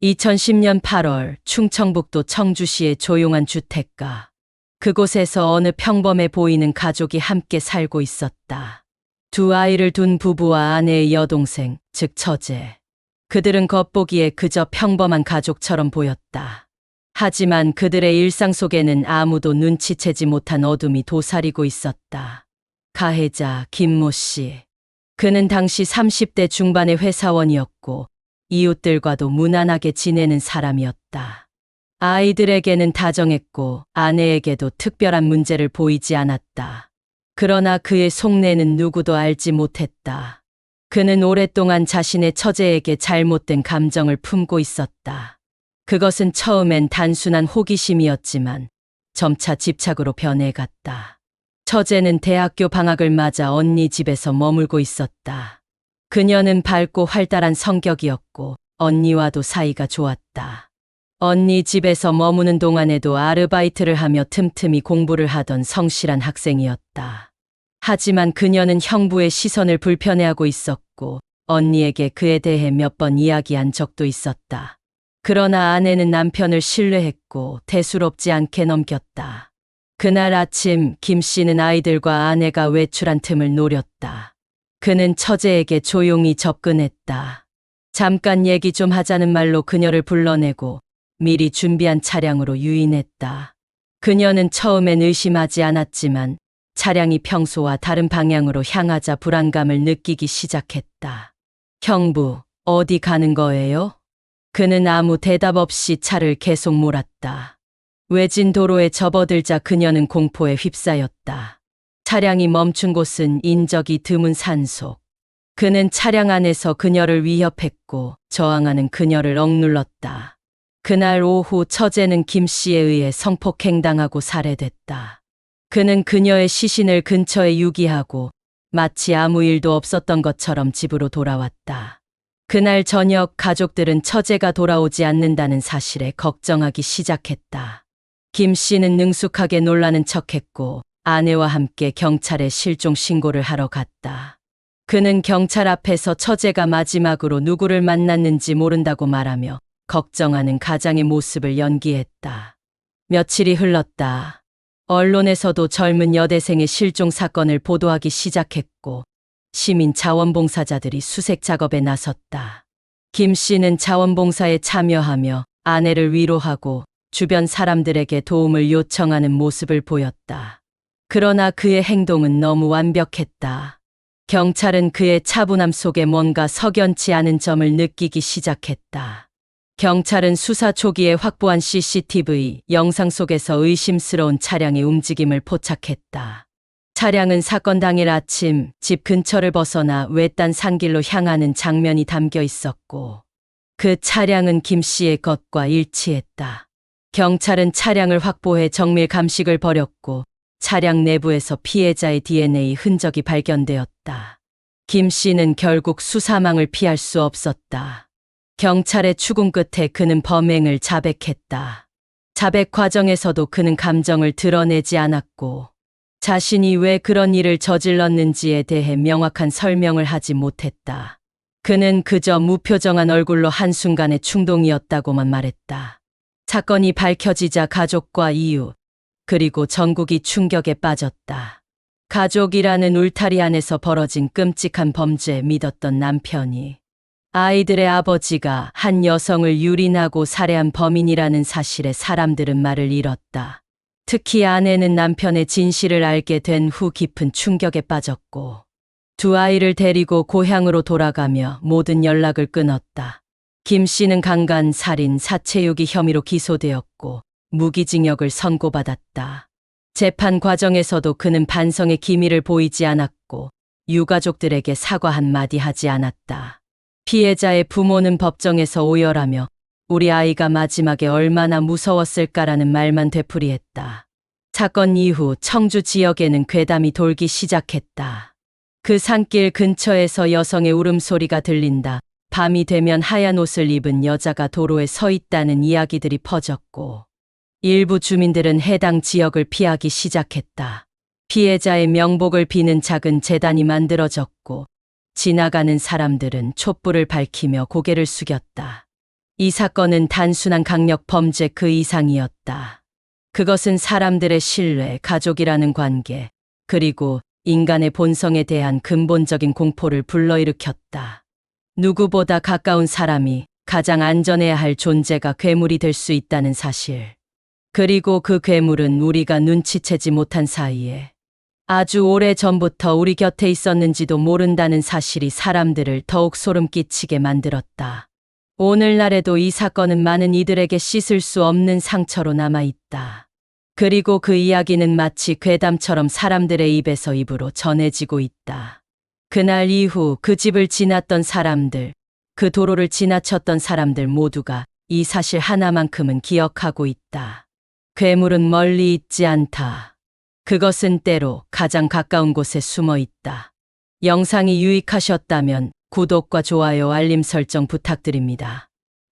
2010년 8월 충청북도 청주시의 조용한 주택가. 그곳에서 어느 평범해 보이는 가족이 함께 살고 있었다. 두 아이를 둔 부부와 아내의 여동생, 즉 처제. 그들은 겉보기에 그저 평범한 가족처럼 보였다. 하지만 그들의 일상 속에는 아무도 눈치채지 못한 어둠이 도사리고 있었다. 가해자 김모 씨. 그는 당시 30대 중반의 회사원이었고 이웃들과도 무난하게 지내는 사람이었다. 아이들에게는 다정했고 아내에게도 특별한 문제를 보이지 않았다. 그러나 그의 속내는 누구도 알지 못했다. 그는 오랫동안 자신의 처제에게 잘못된 감정을 품고 있었다. 그것은 처음엔 단순한 호기심이었지만 점차 집착으로 변해갔다. 처제는 대학교 방학을 맞아 언니 집에서 머물고 있었다. 그녀는 밝고 활달한 성격이었고 언니와도 사이가 좋았다. 언니 집에서 머무는 동안에도 아르바이트를 하며 틈틈이 공부를 하던 성실한 학생이었다. 하지만 그녀는 형부의 시선을 불편해하고 있었고 언니에게 그에 대해 몇 번 이야기한 적도 있었다. 그러나 아내는 남편을 신뢰했고 대수롭지 않게 넘겼다. 그날 아침 김 씨는 아이들과 아내가 외출한 틈을 노렸다. 그는 처제에게 조용히 접근했다. 잠깐 얘기 좀 하자는 말로 그녀를 불러내고 미리 준비한 차량으로 유인했다. 그녀는 처음엔 의심하지 않았지만 차량이 평소와 다른 방향으로 향하자 불안감을 느끼기 시작했다. 형부, 어디 가는 거예요? 그는 아무 대답 없이 차를 계속 몰았다. 외진 도로에 접어들자 그녀는 공포에 휩싸였다. 차량이 멈춘 곳은 인적이 드문 산속. 그는 차량 안에서 그녀를 위협했고 저항하는 그녀를 억눌렀다. 그날 오후 처제는 김 씨에 의해 성폭행당하고 살해됐다. 그는 그녀의 시신을 근처에 유기하고 마치 아무 일도 없었던 것처럼 집으로 돌아왔다. 그날 저녁 가족들은 처제가 돌아오지 않는다는 사실에 걱정하기 시작했다. 김 씨는 능숙하게 놀라는 척했고 아내와 함께 경찰에 실종 신고를 하러 갔다. 그는 경찰 앞에서 처제가 마지막으로 누구를 만났는지 모른다고 말하며 걱정하는 가장의 모습을 연기했다. 며칠이 흘렀다. 언론에서도 젊은 여대생의 실종 사건을 보도하기 시작했고 시민 자원봉사자들이 수색 작업에 나섰다. 김 씨는 자원봉사에 참여하며 아내를 위로하고 주변 사람들에게 도움을 요청하는 모습을 보였다. 그러나 그의 행동은 너무 완벽했다. 경찰은 그의 차분함 속에 뭔가 석연치 않은 점을 느끼기 시작했다. 경찰은 수사 초기에 확보한 CCTV 영상 속에서 의심스러운 차량의 움직임을 포착했다. 차량은 사건 당일 아침 집 근처를 벗어나 외딴 산길로 향하는 장면이 담겨 있었고 그 차량은 김 씨의 것과 일치했다. 경찰은 차량을 확보해 정밀 감식을 벌였고 차량 내부에서 피해자의 DNA 흔적이 발견되었다. 김 씨는 결국 수사망을 피할 수 없었다. 경찰의 추궁 끝에 그는 범행을 자백했다. 자백 과정에서도 그는 감정을 드러내지 않았고 자신이 왜 그런 일을 저질렀는지에 대해 명확한 설명을 하지 못했다. 그는 그저 무표정한 얼굴로 한순간의 충동이었다고만 말했다. 사건이 밝혀지자 가족과 이웃, 그리고 전국이 충격에 빠졌다. 가족이라는 울타리 안에서 벌어진 끔찍한 범죄에 믿었던 남편이 아이들의 아버지가 한 여성을 유린하고 살해한 범인이라는 사실에 사람들은 말을 잃었다. 특히 아내는 남편의 진실을 알게 된 후 깊은 충격에 빠졌고 두 아이를 데리고 고향으로 돌아가며 모든 연락을 끊었다. 김 씨는 강간, 살인, 사체유기 혐의로 기소되었고 무기징역을 선고받았다. 재판 과정에서도 그는 반성의 기미를 보이지 않았고 유가족들에게 사과 한마디 하지 않았다. 피해자의 부모는 법정에서 오열하며 우리 아이가 마지막에 얼마나 무서웠을까라는 말만 되풀이했다. 사건 이후 청주 지역에는 괴담이 돌기 시작했다. 그 산길 근처에서 여성의 울음소리가 들린다. 밤이 되면 하얀 옷을 입은 여자가 도로에 서 있다는 이야기들이 퍼졌고 일부 주민들은 해당 지역을 피하기 시작했다. 피해자의 명복을 비는 작은 제단이 만들어졌고 지나가는 사람들은 촛불을 밝히며 고개를 숙였다. 이 사건은 단순한 강력 범죄 그 이상이었다. 그것은 사람들의 신뢰, 가족이라는 관계, 그리고 인간의 본성에 대한 근본적인 공포를 불러일으켰다. 누구보다 가까운 사람이 가장 안전해야 할 존재가 괴물이 될 수 있다는 사실. 그리고 그 괴물은 우리가 눈치채지 못한 사이에 아주 오래 전부터 우리 곁에 있었는지도 모른다는 사실이 사람들을 더욱 소름 끼치게 만들었다. 오늘날에도 이 사건은 많은 이들에게 씻을 수 없는 상처로 남아있다. 그리고 그 이야기는 마치 괴담처럼 사람들의 입에서 입으로 전해지고 있다. 그날 이후 그 집을 지났던 사람들, 그 도로를 지나쳤던 사람들 모두가 이 사실 하나만큼은 기억하고 있다. 괴물은 멀리 있지 않다. 그것은 때로 가장 가까운 곳에 숨어 있다. 영상이 유익하셨다면 구독과 좋아요, 알림 설정 부탁드립니다.